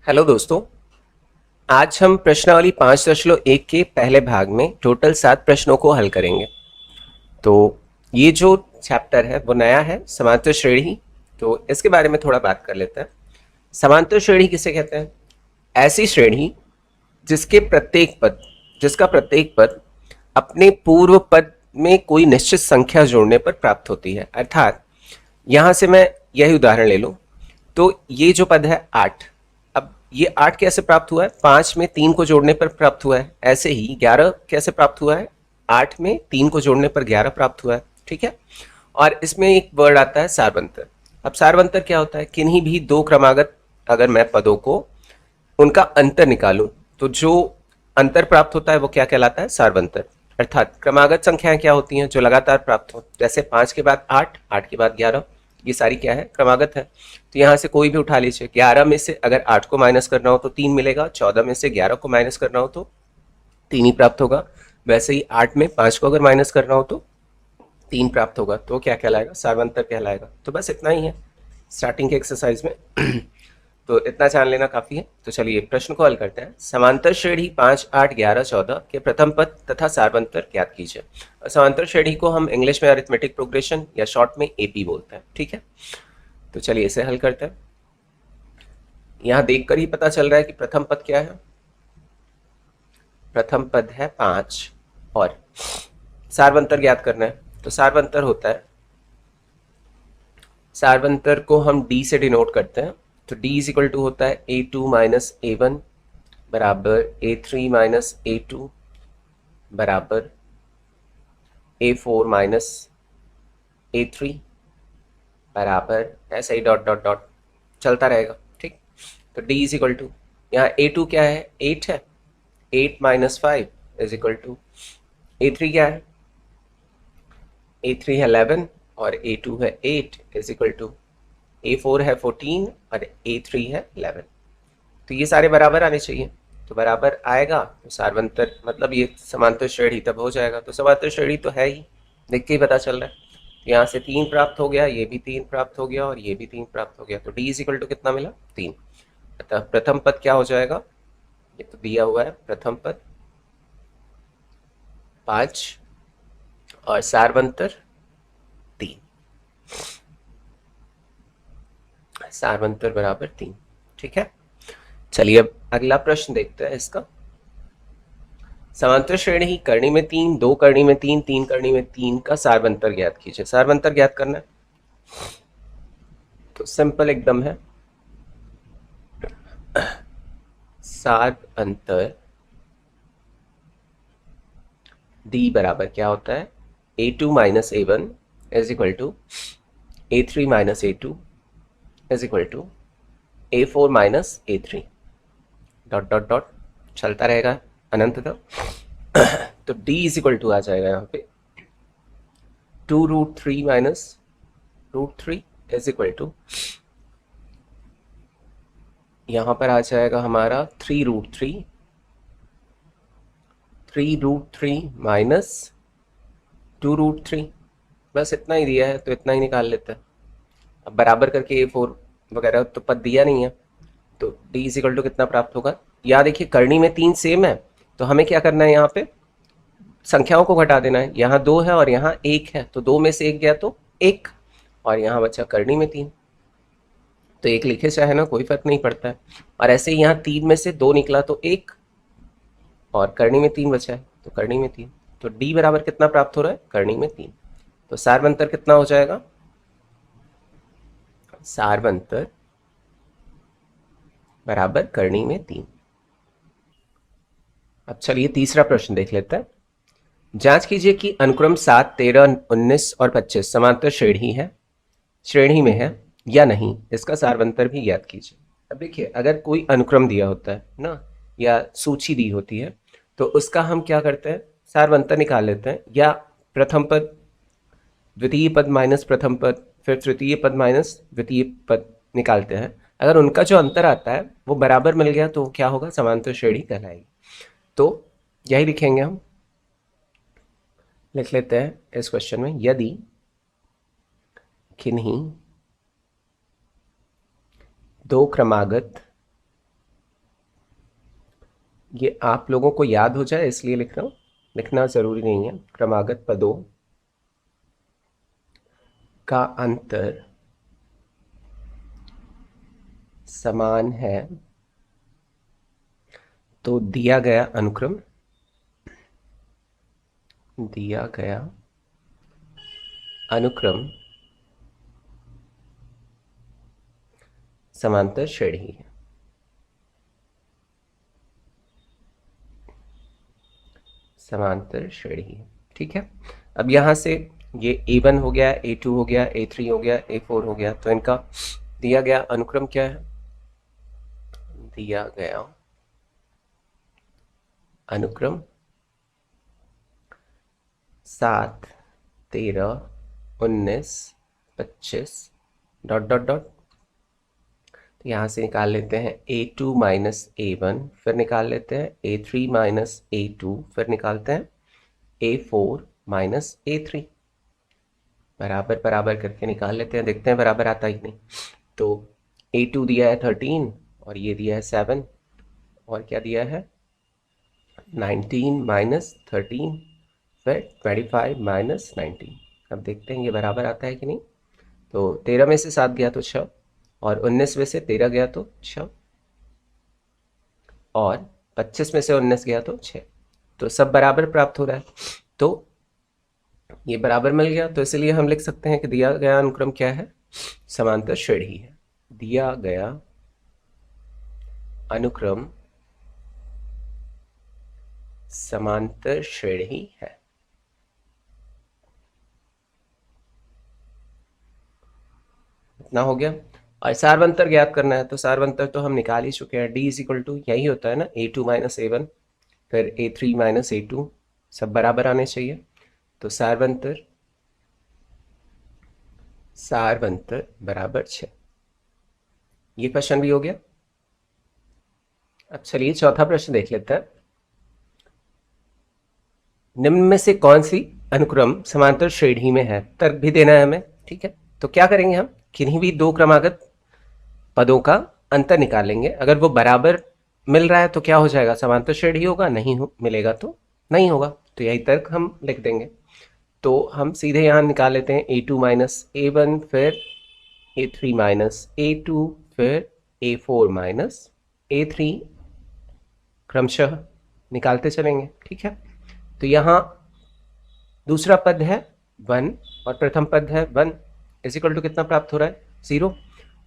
Hello दोस्तों। आज हम प्रश्नावली 5.1 के पहले भाग में टोटल 7 प्रश्नों को हल करेंगे। तो ये जो चैप्टर है वो नया है, समांतर श्रेणी। तो इसके बारे में थोड़ा बात कर लेते हैं। समांतर श्रेणी किसे कहते हैं? ऐसी श्रेणी जिसका प्रत्येक पद अपने पूर्व पद में कोई निश्चित संख्या जोड़ने पर प्राप्त होती है। अर्थात यहां से मैं यही उदाहरण ले लूं तो ये जो पद है 8, अब ये 8 कैसे प्राप्त हुआ है? 5 में 3 को जोड़ने पर प्राप्त हुआ है। ऐसे ही 11 कैसे प्राप्त हुआ है? 8 में 3 को जोड़ने पर 11 प्राप्त हुआ है। ठीक है। और इसमें एक वर्ड आता है सारवंतर। अब सारवंतर क्या होता है? किन्हीं भी दो क्रमागत अगर मैं पदों को उनका अंतर निकालूं तो जो अंतर प्राप्त होता है वो क्या कहलाता है? सारवंतर। अर्थात क्रमागत संख्याएं क्या होती हैं? जो लगातार प्राप्त हो, जैसे 5 के बाद 8, 8 के बाद 11, ये सारी क्या है? क्रमागत है। तो यहां से कोई भी उठा लीजिए। 11 में से अगर 8 को माइनस करना हो तो 3 मिलेगा, 14 में से 11 को माइनस करना हो तो 3 ही प्राप्त होगा। वैसे ही 8 में 5 को अगर माइनस करना हो तो 3 प्राप्त होगा। तो क्या कहलाएगा? सारवंतर कहलाएगा। तो बस इतना ही है स्टार्टिंग के एक्सरसाइज में। तो इतना जान लेना काफी है। तो चलिए प्रश्न को हल करते हैं। समांतर श्रेणी 5, 8, 11, 14 के प्रथम पद तथा सारवंतर ज्ञात कीजिए। समांतर श्रेणी को हम इंग्लिश में अरिथमेटिक प्रोग्रेशन या शॉर्ट में एपी बोलते हैं। ठीक है। तो चलिए इसे हल करते हैं। यहां देखकर ही पता चल रहा है कि प्रथम पद क्या है। प्रथम पद है 5 और सारवंतर ज्ञात करना है। तो सारवंतर होता है, सारवंतर को हम डी से डिनोट करते हैं। तो डी इज इक्वल टू होता है A2 माइनस A1 बराबर A3 माइनस A2 बराबर A4 माइनस A3 बराबर ऐसा ही डॉट डॉट डॉट चलता रहेगा। ठीक। तो डी इज इक्वल टू, यहाँ A2 क्या है? 8 है। 8 minus 5 is equal to A3 क्या है? A3 है 11 और A2 है 8 इज इक्वल टू A4 है 14 और A3 है 11। तो ये सारे बराबर आने चाहिए। तो बराबर आएगा तो सारवंतर मतलब ये समांतर श्रेणी तब हो जाएगा। तो समांतर श्रेणी तो है ही, देख के ही पता चल रहा है। तो यहाँ से 3 प्राप्त हो गया, ये भी 3 प्राप्त हो गया और ये भी 3 प्राप्त हो गया। तो डी इज इक्वल टू कितना मिला? 3। अतः प्रथम पद क्या हो जाएगा? ये तो दिया हुआ है, प्रथम पद 5 और सारवंतर 3। सारवंतर बराबर 3। ठीक है। चलिए अब अगला प्रश्न देखते हैं इसका। समांतर श्रेणी करनी में 3, 2 करनी में 3, 3 करनी में 3 का सारवंतर ज्ञात कीजिए। सारवंतर ज्ञात करना है तो सिंपल एकदम है। सारवंतर डी बराबर क्या होता है? A2 minus A1 is equal to A3 minus A2 is equal to A4 minus A3 dot dot dot चलता रहेगा अनंत तक। तो D इज इक्वल टू आ जाएगा यहाँ पे 2√3 माइनस √3 इज इक्वल टू, यहाँ पर आ जाएगा हमारा 3√3 माइनस 2√3। बस इतना ही दिया है तो इतना ही निकाल लेते हैं। अब बराबर करके A4 वगैरह तो पद दिया नहीं है। तो D इज इक्वल टू कितना प्राप्त होगा? या देखिए करनी में 3 सेम है तो हमें क्या करना है? यहाँ पे संख्याओं को घटा देना है। यहाँ 2 है और यहाँ 1 है तो 2 में से 1 गया तो 1 और यहाँ बचा करनी में 3। तो 1 लिखे चाहे ना, कोई फर्क नहीं पड़ता है। और ऐसे ही यहाँ 3 में से 2 निकला तो 1 और करनी में 3 बचा है तो करनी में 3। तो D बराबर कितना प्राप्त हो रहा है? करनी में 3। तो सारवंतर कितना हो जाएगा? सारवंतर बराबर करनी में 3। अब चलिए तीसरा प्रश्न देख लेते हैं। जांच कीजिए कि अनुक्रम 7, 13, 19 और 25 समांतर श्रेणी में है या नहीं। इसका सारवंतर भी ज्ञात कीजिए। अब देखिए अगर कोई अनुक्रम दिया होता है ना, या सूची दी होती है तो उसका हम क्या करते हैं? सारवंतर निकाल लेते हैं। या प्रथम पद द्वितीय पद माइनस प्रथम पद, फिर तृतीय पद माइनस द्वितीय पद निकालते हैं। अगर उनका जो अंतर आता है वो बराबर मिल गया तो क्या होगा? समांतर श्रेणी कहलाएगी। तो यही लिखेंगे हम। लिख लेते हैं इस क्वेश्चन में, यदि किन्हीं दो क्रमागत ये आप लोगों को याद हो जाए इसलिए लिख रहा हूँ, लिखना ज़रूरी नहीं है। क्रमागत पदों का अंतर समान है तो दिया गया अनुक्रम समांतर श्रेणी है। समांतर श्रेणी है, ठीक है। अब यहां से ये A1 हो गया, A2 हो गया, A3 हो गया, A4 हो गया, तो इनका दिया गया अनुक्रम क्या है? दिया गया अनुक्रम 7, 13, 19, 25 डॉट डॉट डॉट। तो यहाँ से निकाल लेते हैं A2 माइनस A1, फिर निकाल लेते हैं A3 माइनस A2, फिर निकालते हैं A4 माइनस A3। बराबर बराबर करके निकाल लेते हैं, देखते हैं बराबर आता ही नहीं। तो A2 दिया है 13 और ये दिया है 7, और क्या दिया है 19 माइनस 13, फिर 25 माइनस 19। अब देखते हैं ये बराबर आता है कि नहीं। तो 13 में से 7 गया तो 6, और 19 में से 13 गया तो 6, और 25 में से 19 गया तो 6। तो सब बराबर प्राप्त हो रहा है, तो ये बराबर मिल गया। तो इसलिए हम लिख सकते हैं कि दिया गया अनुक्रम क्या है? समांतर श्रेणी है। दिया गया अनुक्रम समांतर श्रेणी है। इतना हो गया। और सारवंतर ज्ञात करना है, तो सारवंतर तो हम निकाल ही चुके हैं। D इज इक्वल टू यही होता है ना, A2 माइनस A1, फिर A3 माइनस A2, सब बराबर आने चाहिए। तो सारवंतर बराबर 6। ये क्वेश्चन भी हो गया। अब चलिए चौथा प्रश्न देख लेते हैं। निम्न में से कौन सी अनुक्रम समांतर श्रेणी में है? तर्क भी देना है हमें, ठीक है। तो क्या करेंगे हम, किन्हीं भी दो क्रमागत पदों का अंतर निकालेंगे। अगर वो बराबर मिल रहा है तो क्या हो जाएगा? समांतर श्रेणी होगा, नहीं मिलेगा तो नहीं होगा। तो यही तर्क हम लिख देंगे। तो हम सीधे यहाँ निकाल लेते हैं A2 माइनस A1, फिर A3 माइनस A2, फिर A4 माइनस A3, क्रमशः निकालते चलेंगे, ठीक है। तो यहाँ दूसरा पद है 1 और प्रथम पद है 1, इज इक्वल टू कितना प्राप्त हो रहा है? 0।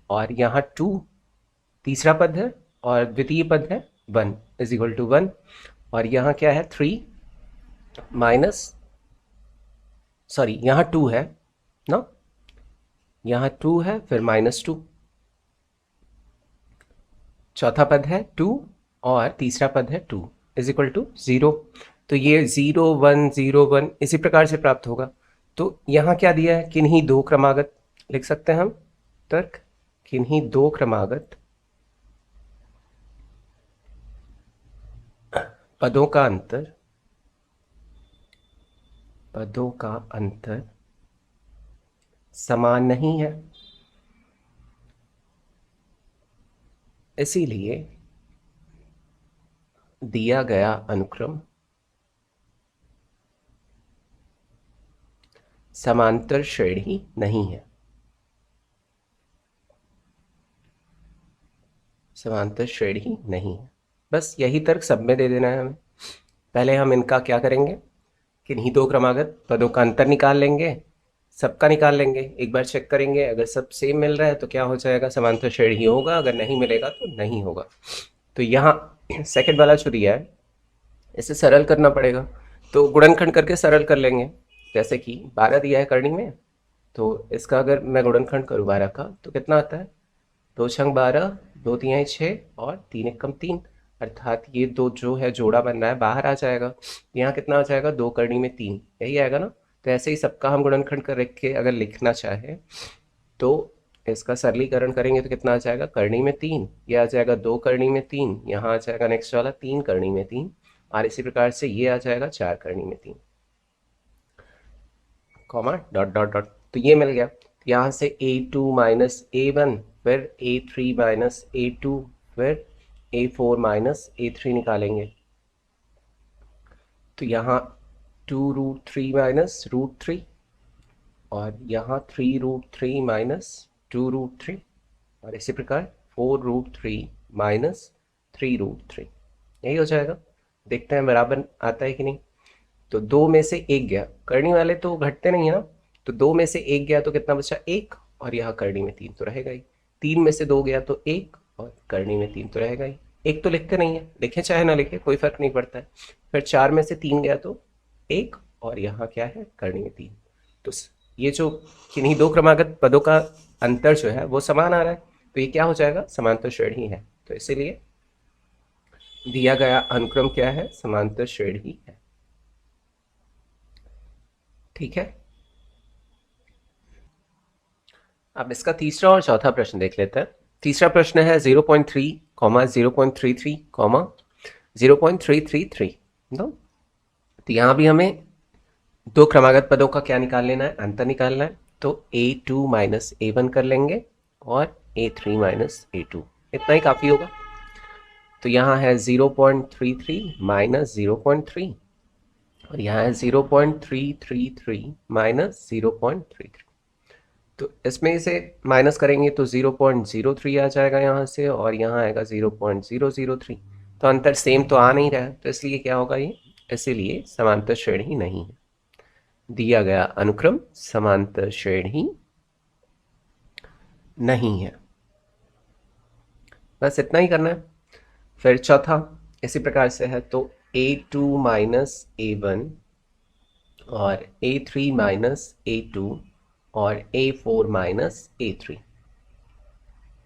और यहाँ 2 तीसरा पद है और द्वितीय पद है 1, इज इक्वल टू 1। और यहाँ क्या है 3 माइनस, सॉरी यहाँ 2 है ना, यहाँ 2 है, फिर माइनस 2। चौथा पद है 2 और तीसरा पद है 2, इज इक्वल टू 0। तो ये 0 1 0 1 इसी प्रकार से प्राप्त होगा। तो यहाँ क्या दिया है? किन्हीं दो क्रमागत, लिख सकते हैं हम तर्क, किन्हीं दो क्रमागत पदों का अंतर समान नहीं है, इसीलिए दिया गया अनुक्रम समांतर श्रेणी नहीं है। समांतर श्रेणी नहीं है, बस यही तर्क सब में दे देना है हमें। पहले हम इनका क्या करेंगे, किन्हीं दो क्रमागत पदों का अंतर निकाल लेंगे, सबका निकाल लेंगे, एक बार चेक करेंगे। अगर सब सेम मिल रहा है तो क्या हो जाएगा? समांतर श्रेणी होगा, अगर नहीं मिलेगा तो नहीं होगा। तो यहाँ सेकंड वाला जो दिया है इसे सरल करना पड़ेगा, तो गुणनखंड करके सरल कर लेंगे। जैसे कि 12 दिया है करनी में, तो इसका अगर मैं गुणनखंड करूँ 12 का तो कितना आता है? 2 छंग 12, 2 तिहाई 6 और 3 एकम 3, अर्थात ये दो जो है जोड़ा बन रहा है बाहर आ जाएगा। यहाँ कितना आ जाएगा? 2 करनी में 3, यही आएगा ना। तो ऐसे ही सबका हम गुणनखंड कर रख के अगर लिखना चाहे तो इसका सरलीकरण करेंगे तो कितना आ जाएगा? करनी में 3, ये आ जाएगा 2 करनी में 3, यहाँ आ जाएगा नेक्स्ट वाला 3 करनी में 3, और इसी प्रकार से ये आ जाएगा 4 करनी में 3, कॉमा डॉट डॉट डॉट। तो ये मिल गया। यहाँ से A2 माइनस A1, फिर A3 माइनस A2, फिर A4 माइनस A3 निकालेंगे। तो यहाँ 2√3 माइनस √3 और यहाँ 3√3 माइनस 2√3 और इसी प्रकार 4√3 माइनस 3√3, यही हो जाएगा। देखते हैं बराबर आता है कि नहीं। तो दो में से एक गया, करनी वाले तो घटते नहीं है ना, तो दो में से एक गया तो कितना बचा, एक, और यहाँ करनी में तीन तो रहेगा ही। तीन में से दो गया तो एक, और करनी में तीन तो रहेगा ही। एक तो लिखते नहीं है, लिखे चाहे ना लिखे कोई फर्क नहीं पड़ता है। फिर चार में से तीन गया तो एक, और यहाँ क्या है, करनी में तीन। तो ये जो किन्हीं दो क्रमागत पदों का अंतर जो है वो समान आ रहा है, तो ये क्या हो जाएगा, समांतर श्रेणी है। तो इसीलिए दिया गया अनुक्रम क्या है, समांतर श्रेणी है। ठीक है, अब इसका तीसरा और चौथा प्रश्न देख लेते हैं। तीसरा प्रश्न है 0.3, 0.33, 0.333। तो यहाँ भी हमें दो क्रमागत पदों का क्या निकाल लेना है, अंतर निकालना है। तो a2 माइनस a1 कर लेंगे और a3 माइनस a2, इतना ही काफ़ी होगा। तो यहाँ है 0.33 माइनस 0.3 और यहाँ है 0.333 माइनस 0.33। तो इसमें इसे माइनस करेंगे तो 0.03 आ जाएगा यहाँ से, और यहाँ आएगा 0.003। तो अंतर सेम तो आ नहीं रहा है, तो इसलिए क्या होगा ये, इसीलिए समांतर श्रेणी नहीं है। दिया गया अनुक्रम समांतर श्रेणी नहीं है। बस इतना ही करना है। फिर चौथा इसी प्रकार से है, तो a2 माइनस a1 और a3 माइनस a2 और a4 माइनस a3।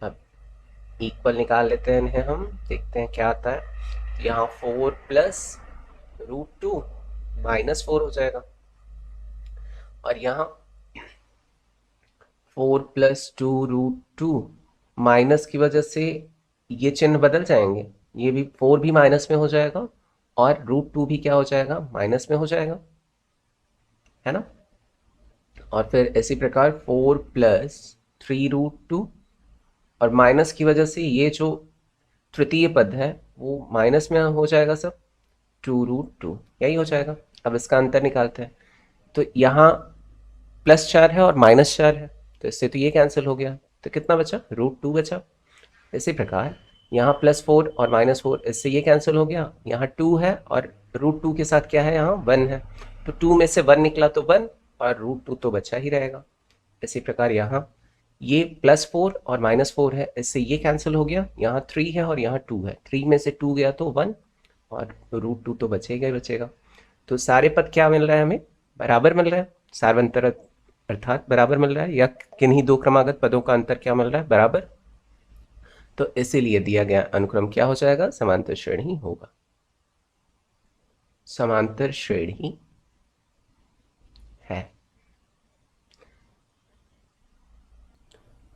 अब इक्वल निकाल लेते हैं इन्हें हम, देखते हैं क्या आता है। यहाँ 4 प्लस √2 माइनस 4 हो जाएगा, और यहाँ 4 प्लस 2√2 माइनस की वजह से ये चिन्ह बदल जाएंगे, ये भी 4 भी माइनस में हो जाएगा और √2 भी क्या हो जाएगा, माइनस में हो जाएगा, है ना। और फिर इसी प्रकार 4 प्लस 3√2, और माइनस की वजह से ये जो तृतीय पद है वो माइनस में हो जाएगा सब, 2√2, यही हो जाएगा। अब इसका अंतर निकालते हैं। तो यहाँ +4 है और -4 है, तो इससे तो ये कैंसिल हो गया, तो कितना बचा, √2 बचा। इसी प्रकार यहाँ +4 और -4, इससे ये कैंसिल हो गया। यहाँ 2 है और √2 के साथ क्या है, यहाँ 1 है, तो 2 में से 1 निकला तो 1 और √2 तो बचा ही रहेगा। इसी प्रकार यहाँ ये +4 और -4 है, इससे ये कैंसिल हो गया। यहाँ 3 है और यहाँ 2 है, 3 में से 2 गया तो 1 और √2 तो बचेगा ही बचेगा। तो सारे पद क्या मिल रहा है हमें, बराबर मिल रहा है। सार्वंतर अर्थात बराबर मिल रहा है, या किन्हीं दो क्रमागत पदों का अंतर क्या मिल रहा है, बराबर। तो इसीलिए दिया गया अनुक्रम क्या हो जाएगा, समांतर श्रेणी होगा, समांतर श्रेणी है।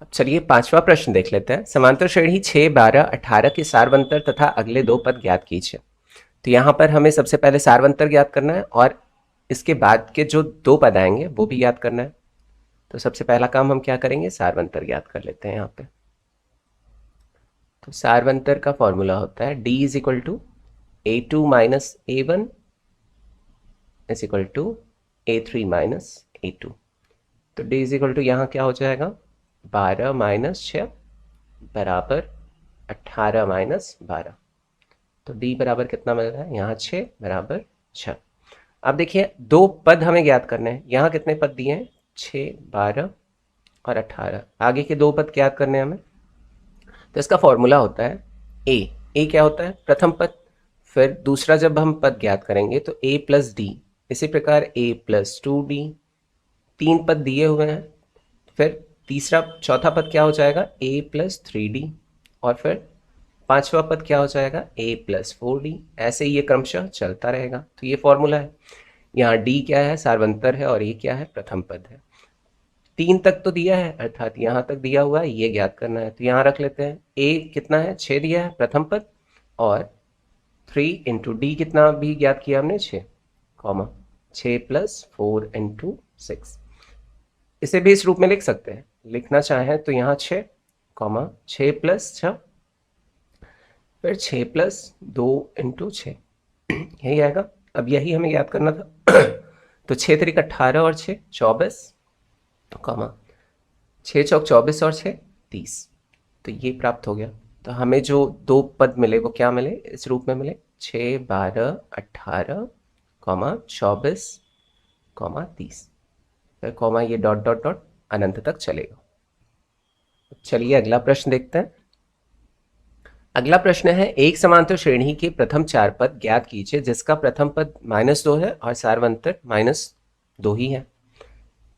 अब चलिए पांचवा प्रश्न देख लेते हैं। समांतर श्रेणी 6, 12, 18 के सार्वंतर तथा अगले दो पद ज्ञात कीजिए। तो यहाँ पर हमें सबसे पहले सार्वंतर ज्ञात करना है और इसके बाद के जो दो पद आएंगे वो भी ज्ञात करना है। तो सबसे पहला काम हम क्या करेंगे, सार्वंतर ज्ञात कर लेते हैं यहाँ पे। तो सार्वंतर का फॉर्मूला होता है d is equal to a2 minus a1 is equal to a3 minus a2। तो d इज इक्वल टू यहाँ क्या हो जाएगा, 12 माइनस 6 बराबर 18 माइनस 12। तो d बराबर कितना मिल रहा है, यहाँ 6 बराबर 6। अब देखिए दो पद हमें ज्ञात करने हैं। यहाँ कितने पद दिए हैं, 6, 12 और 18। आगे के दो पद ज्ञात करने हैं हमें। तो इसका फॉर्मूला होता है ए क्या होता है, प्रथम पद। फिर दूसरा जब हम पद ज्ञात करेंगे तो a प्लस डी, इसी प्रकार a प्लस 2d, तीन पद दिए हुए हैं। फिर तीसरा चौथा पद क्या हो जाएगा, a प्लस 3d, और फिर पांचवा पद क्या हो जाएगा, a प्लस 4d। ऐसे ही ये क्रमशः चलता रहेगा। तो ये फॉर्मूला है। यहाँ d क्या है, सार्वंतर है, और a क्या है, प्रथम पद है। 3 तक तो दिया है, अर्थात यहाँ तक दिया हुआ है, ये ज्ञात करना है। तो यहाँ रख लेते हैं। a कितना है, 6 दिया है प्रथम पद, और 3 इंटू डी कितना भी ज्ञात किया हमने, 6, 6 प्लस 4 इंटू 6। इसे भी इस रूप में लिख सकते हैं, लिखना चाहें तो यहाँ 6, 6 प्लस 6, फिर 6 प्लस 2 इंटू 6, यही आएगा। अब यही हमें याद करना था। तो 6 × 3 = 18 और 6 = 24, कॉमा 6 चौक 24 और 6 = 30। तो ये प्राप्त हो गया। तो हमें जो दो पद मिले वो क्या मिले, इस रूप में मिले, 6, 12, 18, कॉमा 24, कॉमा 30, फिर कॉमा ये डॉट डॉट डॉट अनंत तक चलेगा। चलिए अगला प्रश्न देखते हैं। अगला प्रश्न है, एक समांतर श्रेणी के प्रथम 4 पद ज्ञात कीजिए जिसका प्रथम पद -2 है और सार्वंतर -2 ही है।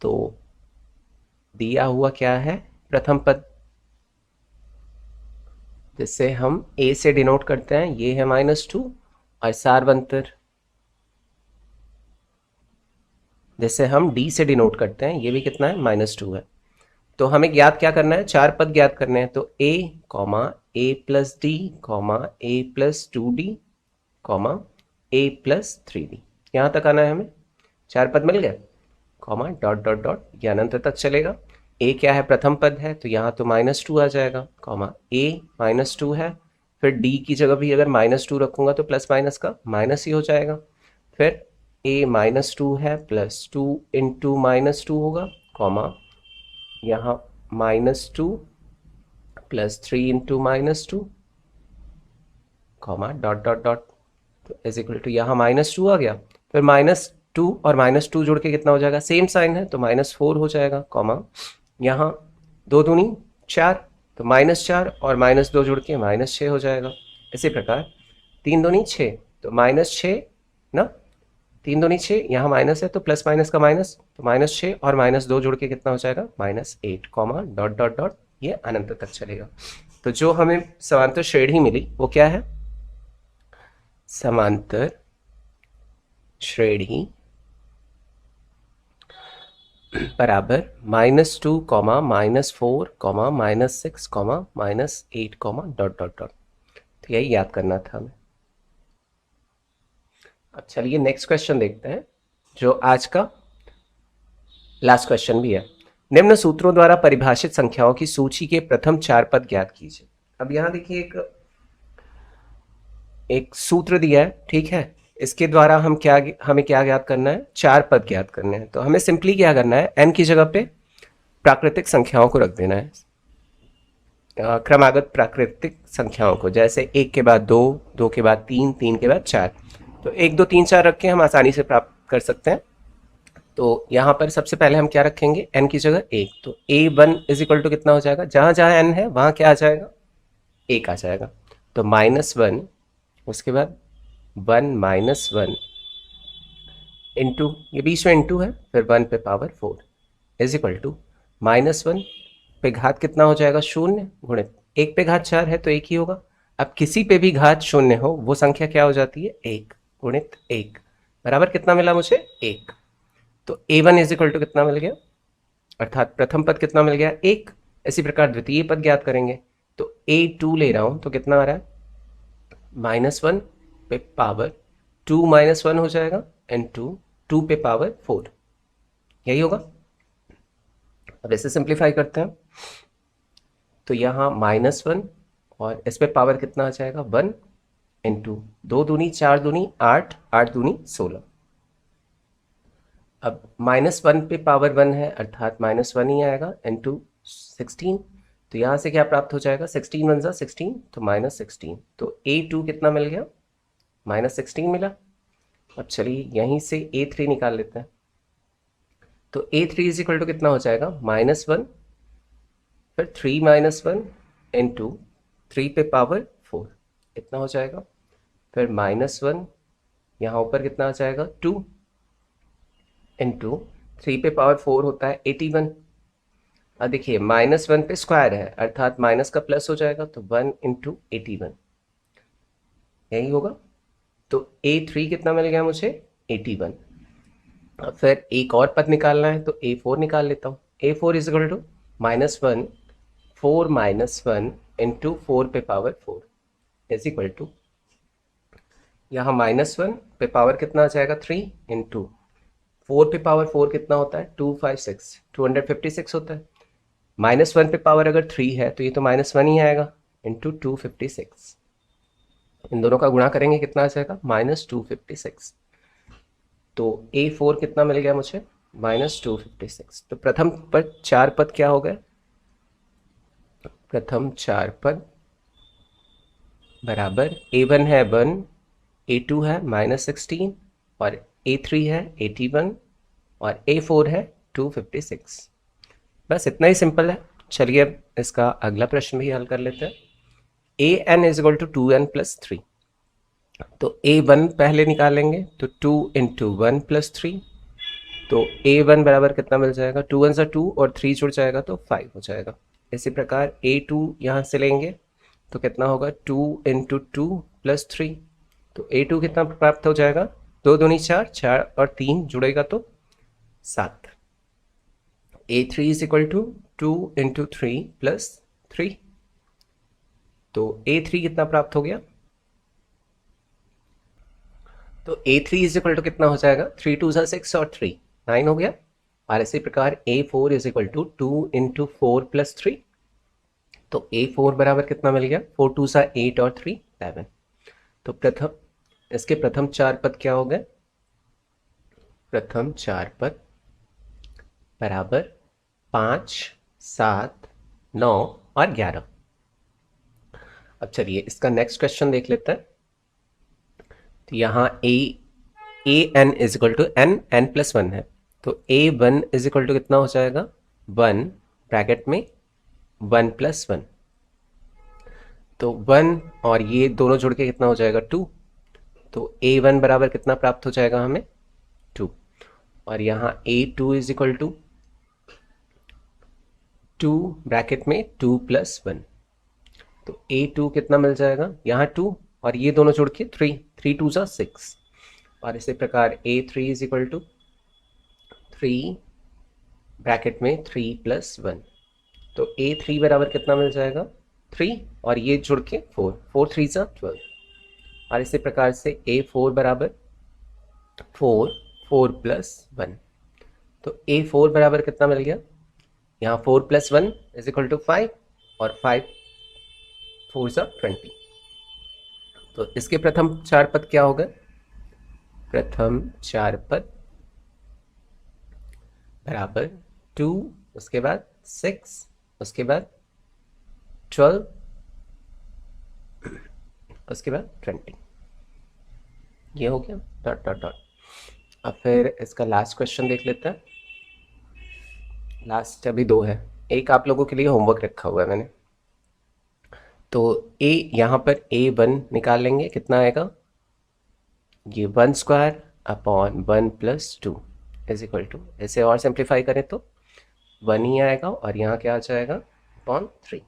तो दिया हुआ क्या है, प्रथम पद जिससे हम a से डिनोट करते हैं, ये है -2, और सार्वंतर जिससे हम d से डिनोट करते हैं, ये भी कितना है, -2 है। तो हमें ज्ञात क्या करना है, 4 पद ज्ञात करने हैं। तो a, a + d, a + 2d, a + 3d, यहाँ तक आना है हमें। 4 पद मिल गए, कॉमा डॉट डॉट डॉट, ये अनंत तक चलेगा। a क्या है, प्रथम पद है, तो यहाँ तो -2 आ जाएगा, कॉमा a -2 है, फिर d की जगह भी अगर -2 रखूंगा तो प्लस माइनस का माइनस ही हो जाएगा। फिर a -2 है, +2 × -2 होगा, कॉमा यहाँ -2 + 3 × -2, कॉमा डॉट डॉट डॉट, तो इज इक्वल टू यहाँ -2 आ गया। फिर -2 और -2 जुड़ के कितना हो जाएगा, सेम साइन है तो -4 हो जाएगा, कॉमा यहाँ 2 दूनी 4, तो -4 और -2 जुड़ के -6 हो जाएगा। इसी प्रकार 3 दूनी 6, तो -6 ना, 3 दूनी 6, यहाँ माइनस है तो प्लस माइनस का माइनस, तो -6 और -2 जुड़ के कितना हो जाएगा, -8, कॉमा डॉट डॉट डॉट, ये अनंत तक चलेगा। तो जो हमें समांतर श्रेणी मिली वो क्या है, समांतर श्रेणी बराबर -2, -4, -6, -8, डॉट डॉट डॉट। तो यही याद करना था हमें। अब चलिए नेक्स्ट क्वेश्चन देखते हैं, जो आज का लास्ट क्वेश्चन भी है। निम्न सूत्रों द्वारा परिभाषित संख्याओं की सूची के प्रथम 4 पद ज्ञात कीजिए। अब यहां देखिए एक सूत्र दिया है, ठीक है। इसके द्वारा हमें क्या ज्ञात करना है, 4 पद ज्ञात करने हैं। तो हमें सिंपली क्या करना है, n की जगह पे प्राकृतिक संख्याओं को रख देना है, क्रमागत प्राकृतिक संख्याओं को, जैसे 1 के बाद 2, 2 के बाद 3, 3 के बाद 4। तो 1, 2, 3, 4 रख के हम आसानी से प्राप्त कर सकते हैं। तो यहाँ पर सबसे पहले हम क्या रखेंगे, n की जगह 1, तो a1 = कितना हो जाएगा, जहाँ जहाँ n है वहाँ क्या आ जाएगा, 1 आ जाएगा। तो -1, उसके बाद 1 - 1 इंटू, ये बीच में इंटू है, फिर 1 पे पावर 4 = -1 पे घात कितना हो जाएगा, 0, गुणित 1 पे घात 4 है तो 1 ही होगा। अब किसी पे भी घात 0 हो वो संख्या क्या हो जाती है, 1, गुणित 1 बराबर कितना मिला मुझे, 1। तो a1 = कितना मिल गया, अर्थात प्रथम पद कितना मिल गया, 1। इसी प्रकार द्वितीय पद ज्ञात करेंगे, तो a2 ले रहा हूं तो कितना आ रहा है, -1 पे पावर 2 - 1 हो जाएगा, इंटू 2 पे पावर 4, यही होगा। अब इसे सिंप्लीफाई करते हैं, तो यहाँ -1 और इस पे पावर कितना आ जाएगा, 1, इंटू 2 दूनी 4 दूनी 8, 8 दूनी 16। अब -1 पे पावर 1 है, अर्थात -1 ही आएगा, इंटू 16। तो यहाँ से क्या प्राप्त हो जाएगा, 16 × 1 = 16, तो -16। तो a2 कितना मिल गया, -16 मिला। अब चलिए यहीं से a3 निकाल लेते हैं। तो a3 = कितना हो जाएगा, -1, फिर 3 - 1 इंटू 3 पे पावर 4, इतना हो जाएगा। फिर -1, यहाँ ऊपर कितना आ जाएगा, 2 इंटू 3 पे पावर 4 होता है 81। अब देखिए -1 पे स्क्वायर है, अर्थात माइनस का प्लस हो जाएगा, तो 1 × 81, यही होगा। तो a3 कितना मिल गया मुझे, 81। अब फिर एक और पद निकालना है, तो a4 निकाल लेता हूँ। a4 = -1, 4 - 1 इंटू 4 पे पावर 4 = यहाँ -1 पे पावर कितना आ जाएगा, 3, इंटू 4 पे पावर 4 कितना होता है, 256, 256 होता है। -1 पे पावर अगर 3 है तो ये तो -1 ही आएगा, इंटू 256। इन दोनों का गुणा करेंगे कितना आ जाएगा, -256। तो A4 कितना मिल गया मुझे, -256। तो प्रथम पद 4 पद क्या हो गए, प्रथम 4 पद बराबर A1 है 1, A2 है -16 और A3 है 81 और A4 है 256। बस इतना ही सिंपल है। चलिए अब इसका अगला प्रश्न भी हल कर लेते हैं। an is equal to 2n+3। तो A1 पहले निकालेंगे तो 2 इंटू 1+3। तो A1 बराबर कितना मिल जाएगा, 2 1 2 और 3 जुड़ जाएगा तो 5 हो जाएगा। इसी प्रकार A2 यहाँ से लेंगे तो कितना होगा, 2 इंटू 2+3। तो A2 कितना प्राप्त हो जाएगा, 2 दूनी 4, 4 और 3 जुड़ेगा तो 7। A3 is equal to 2 into 3+3। तो A3 कितना प्राप्त हो गया, तो A3 इज इक्वल टू कितना हो जाएगा, 3 2 6 और 3 9 हो गया। और इसी प्रकार A4 is equal to 2 into 4+3। तो A4 बराबर कितना मिल गया, 4 2 8 और 3 11। तो इसके प्रथम 4 पद क्या हो गए, प्रथम 4 पद बराबर 5 7 9 और 11। अब चलिए इसका नेक्स्ट क्वेश्चन देख लेते हैं। तो यहाँ an is equal to n+1 है। तो A1 इज इक्वल टू कितना हो जाएगा, 1 ब्रैकेट में 1+1। तो 1 और ये दोनों जुड़ के कितना हो जाएगा, 2। तो A1 बराबर कितना प्राप्त हो जाएगा हमें, 2। और यहाँ A2 is equal to 2 bracket में 2+1। तो A2 कितना मिल जाएगा, यहाँ 2 और ये दोनों जुड़ के 3, 3 2 6। और इसी प्रकार A3 is equal to 3 bracket में 3+1। तो A3 बराबर कितना मिल जाएगा, 3 और ये जुड़ के 4, 4 3 12। और इसी प्रकार से A4 बराबर 4 4+1। तो A4 बराबर कितना मिल गया, यहाँ 4+1 इज इक्वल टू 5 और 5 4 20। तो इसके प्रथम 4 पद क्या हो गए, प्रथम 4 पद बराबर 2, उसके बाद 6, उसके बाद 12, उसके बाद 20। ये हो गया डॉट डॉट डॉट। अब फिर इसका लास्ट क्वेश्चन देख लेते हैं। लास्ट अभी 2 है, एक आप लोगों के लिए होमवर्क रखा हुआ है मैंने। तो यहाँ पर A1 निकाल लेंगे, कितना आएगा, ये 1 square upon 1+2 is equal to, इसे और सिंप्लीफाई करें तो 1 ही आएगा और यहाँ क्या आ जाएगा, अपॉन 3।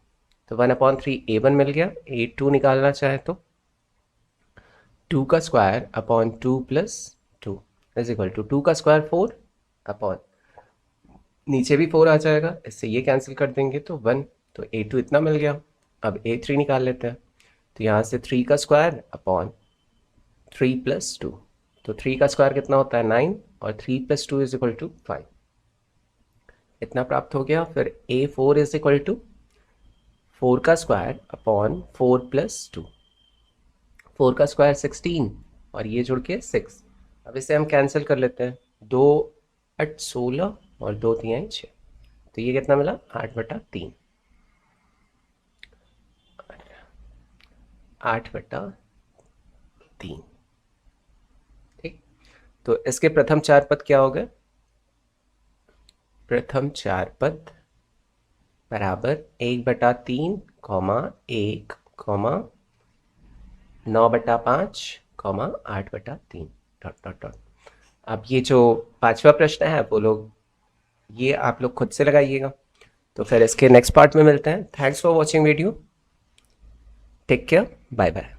तो 1/3 A1 मिल गया। A2 निकालना चाहे तो 2 का square upon 2+2 is equal to 2 का स्क्वायर 4 अपॉन, नीचे भी 4 आ जाएगा, इससे ये कैंसिल कर देंगे तो 1। तो A2 इतना मिल गया। अब A3 निकाल लेते हैं। तो यहाँ से 3 का स्क्वायर अपॉन 3+2। तो 3 का स्क्वायर कितना होता है, 9 और 3+2 इज इक्वल टू 5। इतना प्राप्त हो गया। फिर A4 इज इक्वल टू 4 का स्क्वायर अपॉन 4+2। 4 का स्क्वायर 16 और ये जुड़ के 6। अब इसे हम कैंसिल कर लेते हैं, 2 8 16 और 2 3 6। तो ये कितना मिला, 8/3। 8/3। ठीक। तो इसके प्रथम 4 पद क्या हो गए, प्रथम 4 पद बराबर 1/3, 1, 9/5, 8/3 डॉट डॉट डॉट। अब ये जो 5वां प्रश्न है वो लोग, ये आप लोग खुद से लगाइएगा। तो फिर इसके नेक्स्ट पार्ट में मिलते हैं। Thanks for watching video, take care, bye bye.